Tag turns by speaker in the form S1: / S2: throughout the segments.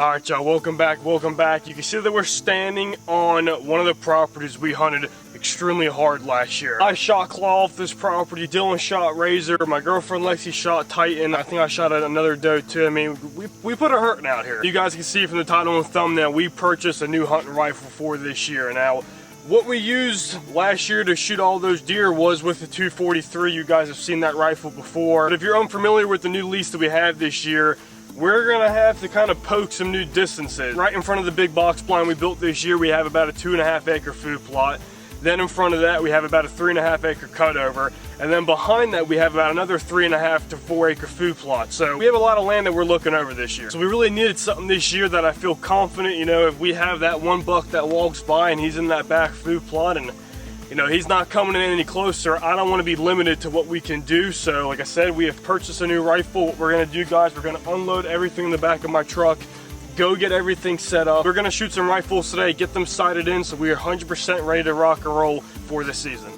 S1: Alright y'all, welcome back, welcome back. You can see that we're standing on one of the properties we hunted extremely hard last year. I shot claw off this property, Dylan shot razor, my girlfriend Lexi shot titan, I think I shot at another doe too. I mean, we put a hurting out here. You guys can see from the title and thumbnail, we purchased a new hunting rifle for this year. Now, what we used last year to shoot all those deer was with the 243. You guys have seen that rifle before. But if you're unfamiliar with the new lease that we have this year, we're gonna have to kind of poke some new distances. Right in front of the big box blind we built this year, we have about a 2.5 acre food plot. Then in front of that, we have about a 3.5 acre cutover. And then behind that, we have about another 3.5 to 4 acre food plot. So we have a lot of land that we're looking over this year. So we really needed something this year that I feel confident, you know, if we have that one buck that walks by and he's in that back food plot and you know, he's not coming in any closer, I don't want to be limited to what we can do. So like I said, we have purchased a new rifle. What we're going to do, guys, we're going to unload everything in the back of my truck, go get everything set up. We're going to shoot some rifles today, get them sighted in, so we are 100% ready to rock and roll for this season.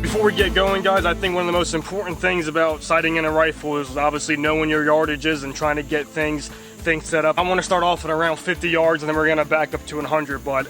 S1: Before we get going, guys, I think one of the most important things about sighting in a rifle is obviously knowing your yardages and trying to get things set up. I want to start off at around 50 yards and then we're going to back up to 100, but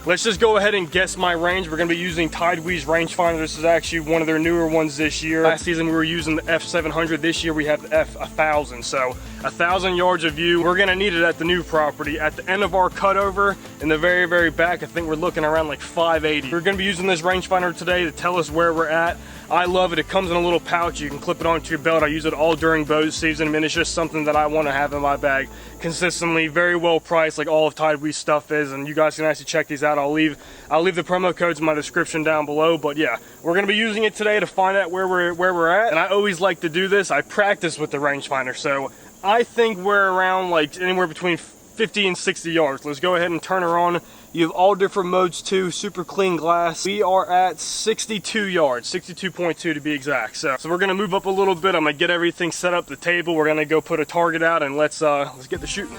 S1: let's just go ahead and guess my range. We're going to be using Tidewe's rangefinder. This is actually one of their newer ones this year. Last season we were using the F700. This year we have the F1000. So 1,000 yards of view. We're going to need it at the new property. At the end of our cutover, in the very, very back, I think we're looking around like 580. We're going to be using this rangefinder today to tell us where we're at. I love it. It comes in a little pouch. You can clip it onto your belt. I use it all during bow season. I mean, it's just something that I want to have in my bag consistently. Very well priced, like all of Tidewe's stuff is, and you guys can actually check these out. I'll leave the promo codes in my description down below. But yeah, we're going to be using it today to find out where we're at. And I always like to do this. I practice with the rangefinder, so I think we're around like anywhere between 50 and 60 yards. Let's go ahead and turn her on. You have all different modes too, super clean glass. We are at 62 yards, 62.2 to be exact. So we're gonna move up a little bit. I'm gonna get everything set up, the table. We're gonna go put a target out and let's get the shooting.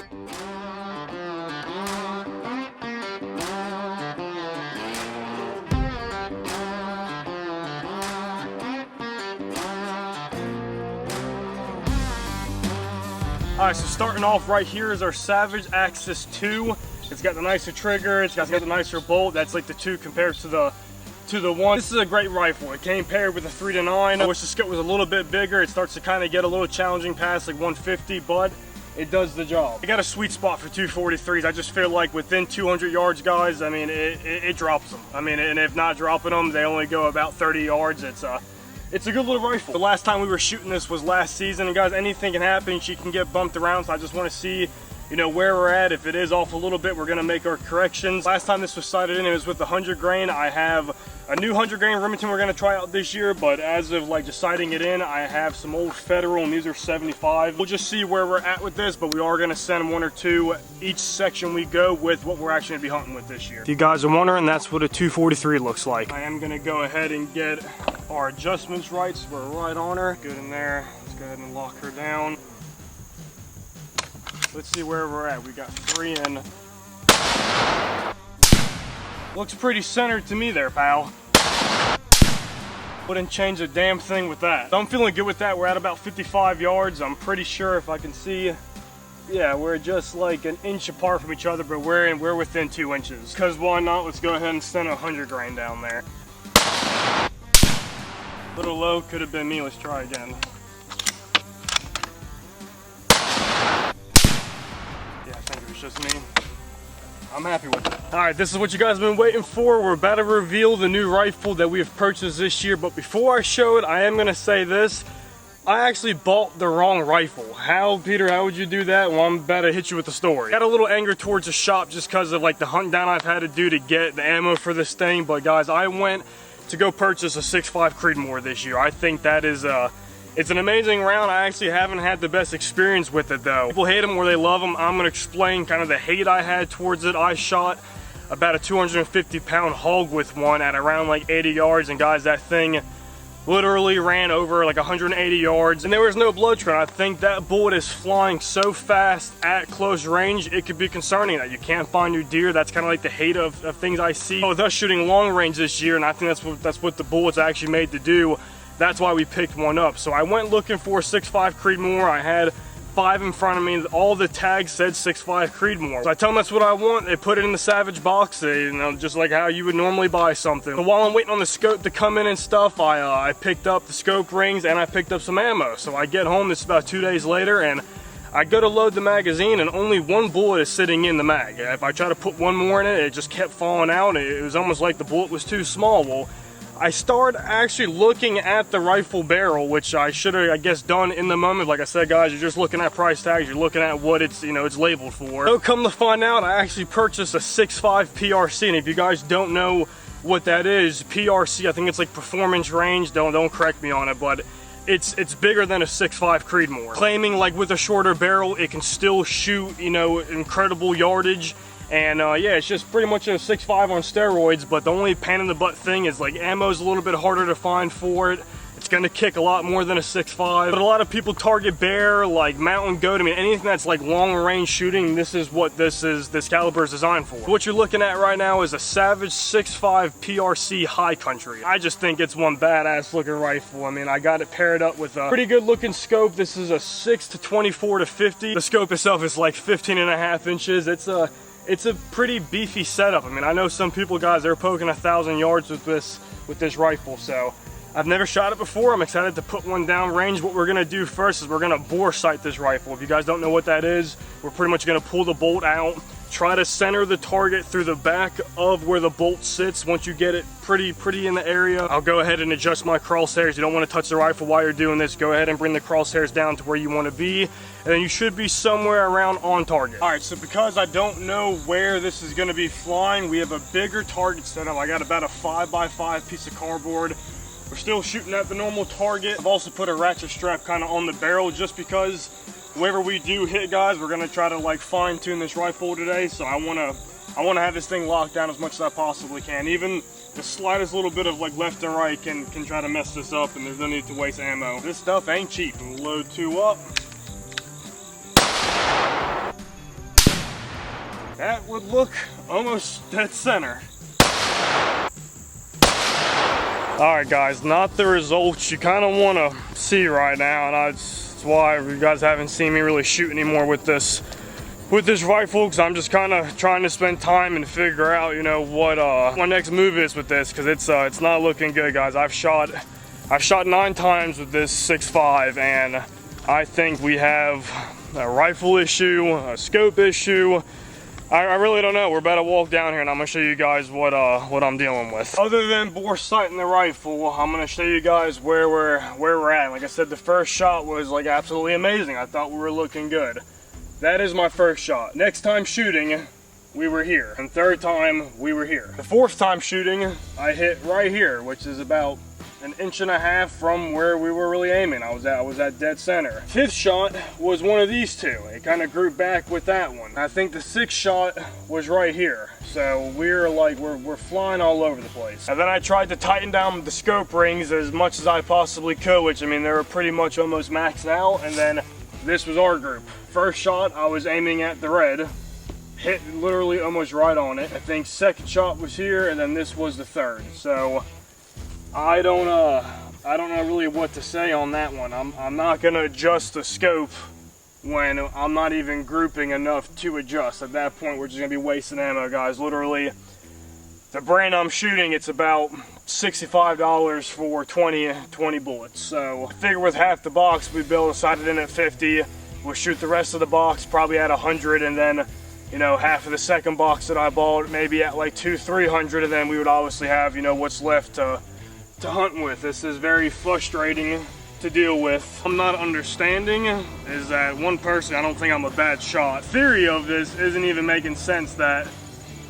S1: Alright, so starting off right here is our Savage Axis 2. It's got the nicer trigger, it's got the nicer bolt. That's like the 2 compared to the 1. This is a great rifle. It came paired with a 3-9. I wish the scope was a little bit bigger. It starts to kind of get a little challenging past like 150, but it does the job. I got a sweet spot for 243s. I just feel like within 200 yards, guys, I mean, it drops them. I mean, and if not dropping them, they only go about 30 yards. It's a good little rifle. The last time we were shooting this was last season, and guys, anything can happen. She can get bumped around, so I just want to see, you know, where we're at. If it is off a little bit, we're gonna make our corrections. Last time this was sighted in, it was with the 100 grain. I have a new 100 grain Remington we're gonna try out this year, but as of like just sighting it in, I have some old Federal, and these are 75. We'll just see where we're at with this, but we are gonna send 1 or 2 each section we go with what we're actually gonna be hunting with this year. If you guys are wondering, that's what a 243 looks like. I am gonna go ahead and get our adjustments right, so we're right on her. Good in there. Let's go ahead and lock her down. Let's see where we're at. We got 3 in. Looks pretty centered to me there, pal. Wouldn't change a damn thing with that. So I'm feeling good with that. We're at about 55 yards. I'm pretty sure if I can see, yeah, we're just like an inch apart from each other, but we're within 2 inches. Because why not? Let's go ahead and send a 100 grain down there. A little low, could have been me. Let's try again. Yeah, I think it was just me. I'm happy with it. Alright, this is what you guys have been waiting for. We're about to reveal the new rifle that we have purchased this year, but before I show it, I am going to say this. I actually bought the wrong rifle. How, Peter, how would you do that? Well, I'm about to hit you with the story. Got a little anger towards the shop just because of like the hunt down I've had to do to get the ammo for this thing, but guys, I went to go purchase a 6.5 Creedmoor this year. I think that is it's an amazing round. I actually haven't had the best experience with it though. People hate them or they love them. I'm gonna explain kind of the hate I had towards it. I shot about a 250 pound hog with one at around like 80 yards, and guys, that thing literally ran over like 180 yards, and there was no blood trail. I think that bullet is flying so fast at close range, it could be concerning that you can't find your deer. That's kind of like the hate of things I see with us shooting long range this year, and I think that's what the bullet's actually made to do. That's why we picked one up. So I went looking for 6.5 Creedmoor. I had 5 in front of me. All the tags said 6.5 Creedmoor. So I tell them that's what I want. They put it in the Savage box, you know, just like how you would normally buy something. So while I'm waiting on the scope to come in and stuff, I picked up the scope rings and I picked up some ammo. So I get home, this is about 2 days later, and I go to load the magazine and only one bullet is sitting in the mag. If I try to put one more in it, it just kept falling out. It was almost like the bullet was too small. Well, I started actually looking at the rifle barrel, which I should have, I guess, done in the moment. Like I said, guys, you're just looking at price tags, you're looking at what it's, you know, it's labeled for. So come to find out, I actually purchased a 6.5 PRC, and if you guys don't know what that is, PRC, I think it's like performance range, don't correct me on it, but it's bigger than a 6.5 Creedmoor. Claiming like with a shorter barrel, it can still shoot, you know, incredible yardage. And yeah, it's just pretty much a 6.5 on steroids, but the only pain in the butt thing is like ammo's a little bit harder to find for it. It's gonna kick a lot more than a 6.5. But a lot of people target bear, like mountain goat. I mean, anything that's like long range shooting, this is what this caliber is designed for. What you're looking at right now is a Savage 6.5 PRC High Country. I just think it's one badass looking rifle. I mean, I got it paired up with a pretty good looking scope. This is a 6 to 24 to 50. The scope itself is like 15.5 inches. It's a pretty beefy setup. I mean, I know some people, guys, they're poking 1,000 yards with this rifle, so I've never shot it before. I'm excited to put one down range. What we're gonna do first is we're gonna bore sight this rifle. If you guys don't know what that is, we're pretty much gonna pull the bolt out, try to center the target through the back of where the bolt sits. Once you get it pretty in the area, I'll go ahead and adjust my crosshairs. You don't want to touch the rifle while you're doing this. Go ahead and bring the crosshairs down to where you want to be, and then you should be somewhere around on target. All right, so because I don't know where this is going to be flying, we have a bigger target set up. I got about a 5x5 piece of cardboard. We're still shooting at the normal target. I've also put a ratchet strap kind of on the barrel just because wherever we do hit, guys, we're gonna try to like fine tune this rifle today. So I wanna have this thing locked down as much as I possibly can. Even the slightest little bit of like left and right can try to mess this up, and there's no need to waste ammo. This stuff ain't cheap. We'll load 2 up. That would look almost dead center. All right, guys, not the results you kind of want to see right now, and that's why you guys haven't seen me really shoot anymore with this rifle, because I'm just kind of trying to spend time and figure out, you know, what my next move is with this, because it's not looking good, guys. I've shot 9 times with this 6.5, and I think we have a rifle issue, a scope issue. I really don't know. We're about to walk down here and I'm gonna show you guys what I'm dealing with. Other than bore sighting the rifle, I'm gonna show you guys where we're at. Like I said, the first shot was like absolutely amazing. I thought we were looking good. That is my first shot. Next time shooting, we were here. And third time, we were here. The fourth time shooting, I hit right here, which is about 1.5 inches from where we were really aiming. I was at dead center. Fifth shot was one of these two. It kind of grew back with that one. I think the sixth shot was right here. So we're flying all over the place. And then I tried to tighten down the scope rings as much as I possibly could, which I mean, they were pretty much almost maxed out. And then this was our group. First shot, I was aiming at the red. Hit literally almost right on it. I think second shot was here, and then this was the third. So I don't know really what to say on that one. I'm not gonna adjust the scope when I'm not even grouping enough to adjust. At that point, we're just gonna be wasting ammo, guys. Literally, the brand I'm shooting, it's about $65 for 20 bullets. So I figure with half the box, we'd be able to sight it in at 50. We'll shoot the rest of the box probably at 100, and then, you know, half of the second box that I bought maybe at like 200-300, and then we would obviously have, you know, what's left to hunt with. This is very frustrating to deal with. I'm not understanding is that one person, I don't think I'm a bad shot. Theory of this isn't even making sense that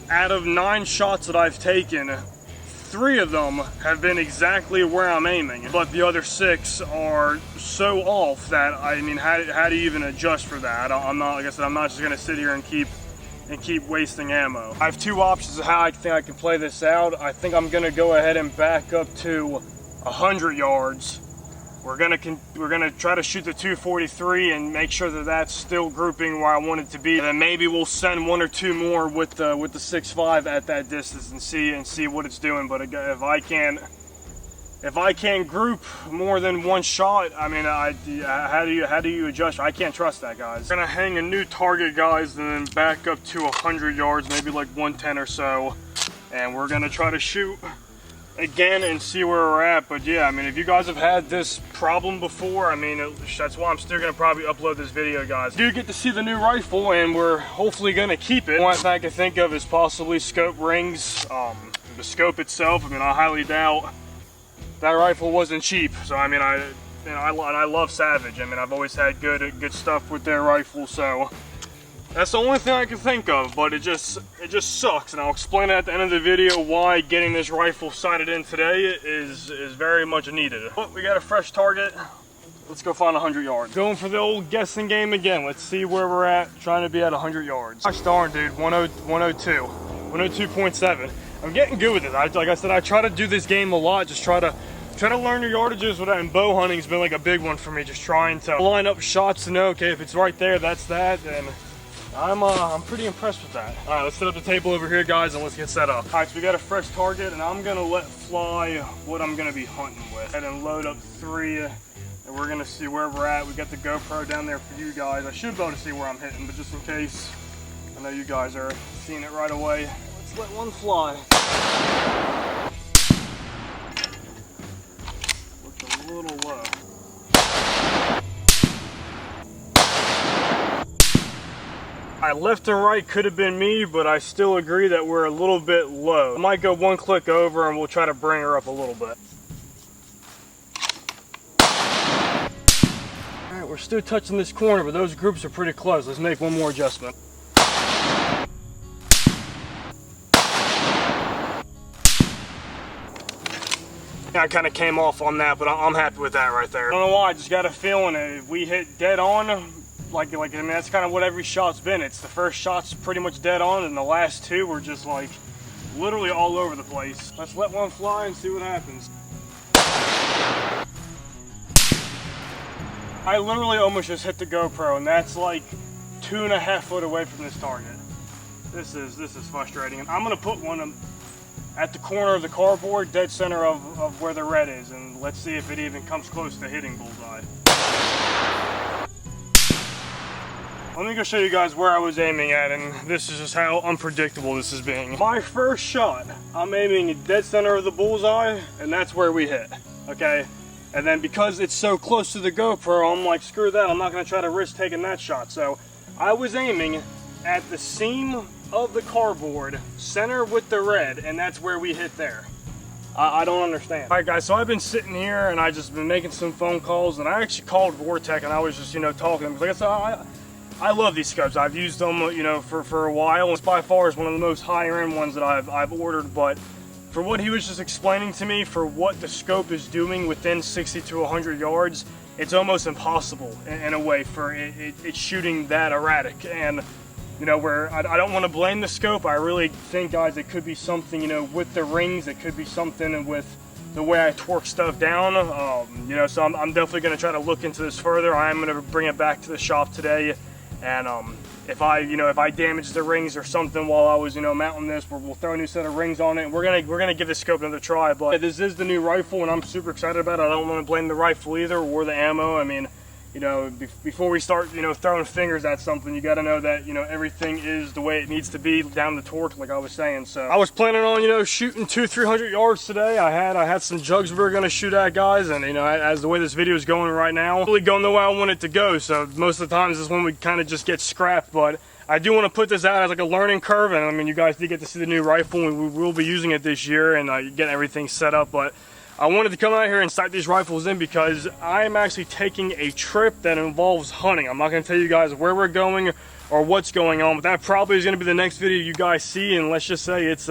S1: out of 9 shots that I've taken, 3 of them have been exactly where I'm aiming, but the other 6 are so off that, I mean, how do you even adjust for that? I'm not, like I said, I'm not just gonna sit here and keep wasting ammo. I have 2 options of how I think I can play this out. I think I'm gonna go ahead and back up to 100 yards. We're gonna try to shoot the 243 and make sure that that's still grouping where I want it to be. And then maybe we'll send 1 or 2 more with the 6.5 at that distance and see what it's doing. But if I can't group more than one shot, I mean, how do you adjust? I can't trust that, guys. We're gonna hang a new target, guys, and then back up to 100 yards, maybe like 110 or so, and we're gonna try to shoot again and see where we're at. But yeah, I mean, if you guys have had this problem before, I mean, that's why I'm still gonna probably upload this video, guys. You do get to see the new rifle, and we're hopefully gonna keep it. One thing I can think of is possibly scope rings. The scope itself, I mean, I highly doubt that rifle wasn't cheap. So I mean, I love Savage. I mean, I've always had good stuff with their rifle, so that's the only thing I can think of. But it just sucks, and I'll explain at the end of the video why getting this rifle sighted in today is very much needed. But we got a fresh target. Let's go find 100 yards. Going for the old guessing game again. Let's see where we're at, trying to be at 100 yards. Gosh darn, dude, 102, 102.7. I'm getting good with it. Like I said, I try to do this game a lot, just try to learn your yardages with that, and bow hunting's been like a big one for me, just trying to line up shots to know, okay, if it's right there, that's that, and I'm pretty impressed with that. All right, let's set up the table over here, guys, and let's get set up. All right, so we got a fresh target, and I'm gonna let fly what I'm gonna be hunting with, and then load up 3, and we're gonna see where we're at. We got the GoPro down there for you guys. I should be able to see where I'm hitting, but just in case, I know you guys are seeing it right away. Let's let one fly. A little low. Left and right could have been me, but I still agree that we're a little bit low. I might go 1 click over and we'll try to bring her up a little bit. Alright, we're still touching this corner, but those groups are pretty close. Let's make one more adjustment. I kind of came off on that, but I'm happy with that right there. I don't know why, I just got a feeling that if we hit dead on, like I mean, that's kind of what every shot's been. It's the first shot's pretty much dead on, and the last 2 were just like literally all over the place. Let's let one fly and see what happens. I literally almost just hit the GoPro, and that's like 2.5 foot away from this target. This is frustrating. I'm gonna put one at the corner of the cardboard, dead center of where the red is, and let's see if it even comes close to hitting bullseye. Let me go show you guys where I was aiming at, and this is just how unpredictable this is being. My first shot, I'm aiming dead center of the bullseye, and that's where we hit, okay? And then because it's so close to the GoPro, I'm like, screw that, I'm not gonna try to risk taking that shot. So I was aiming at the seam of the cardboard, center with the red, and that's where we hit there. I don't understand. All right, guys, so I've been sitting here and I just been making some phone calls, and I actually called Vortec, and I was just, talking to them. Like I said, I love these scopes. I've used them, for a while. It's by far is one of the most higher end ones that I've ordered, but for what he was just explaining to me, for what the scope is doing within 60 to 100 yards, it's almost impossible in a way for it shooting that erratic. And where I don't want to blame the scope. I really think, guys, it could be something, with the rings. It could be something with the way I torque stuff down. So I'm definitely going to try to look into this further. I am going to bring it back to the shop today, and if I damage the rings or something while I was, mounting this, we'll throw a new set of rings on it. And we're gonna give this scope another try. But this is the new rifle, and I'm super excited about it. I don't want to blame the rifle either, or the ammo. I mean, before we start, throwing fingers at something, you got to know that, everything is the way it needs to be down the torque, like I was saying. So I was planning on, shooting 200-300 yards today. I had some jugs we were going to shoot at, guys, and, as the way this video is going right now, really going the way I want it to go. So most of the times this is when we kind of just get scrapped, but I do want to put this out as like a learning curve. And I mean, you guys did get to see the new rifle, and we will be using it this year and getting everything set up. But I wanted to come out here and sight these rifles in because I'm actually taking a trip that involves hunting. I'm not going to tell you guys where we're going or what's going on, but that probably is going to be the next video you guys see. And let's just say it's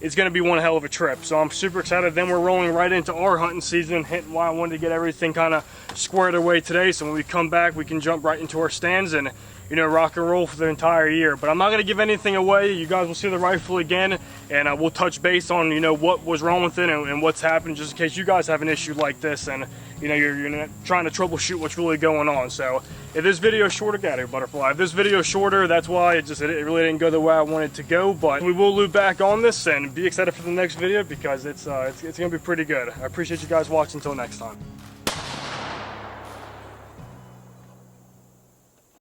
S1: it's going to be one hell of a trip. So I'm super excited. Then we're rolling right into our hunting season, hitting why I wanted to get everything kind of squared away today. So when we come back, we can jump right into our stands and, you know, rock and roll for the entire year. But I'm not going to give anything away. You guys will see the rifle again, and we'll touch base on, you know, what was wrong with it and what's happened, just in case you guys have an issue like this and, you know, you're trying to troubleshoot what's really going on. So if this video is shorter, got here, butterfly. If this video is shorter, that's why it really didn't go the way I wanted to go. But we will loop back on this and be excited for the next video, because it's gonna be pretty good. I appreciate you guys watching. Until next time.